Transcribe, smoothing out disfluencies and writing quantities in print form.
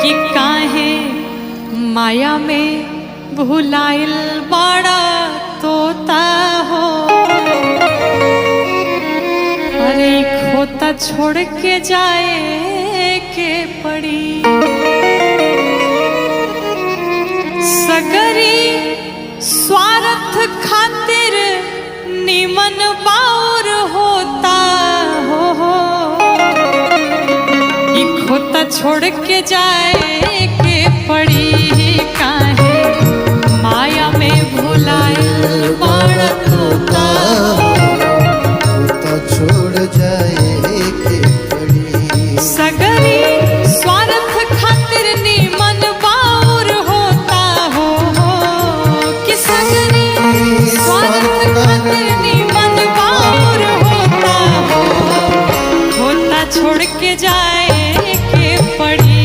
कि काहे माया में भुलाइल बड़ा तोता हो। अरे खोता छोड़ के जाए के पड़ी। सगरी स्वार्थ खातिर निमन बाउर होता हो। खोता छोड़ के जाए के पड़ी।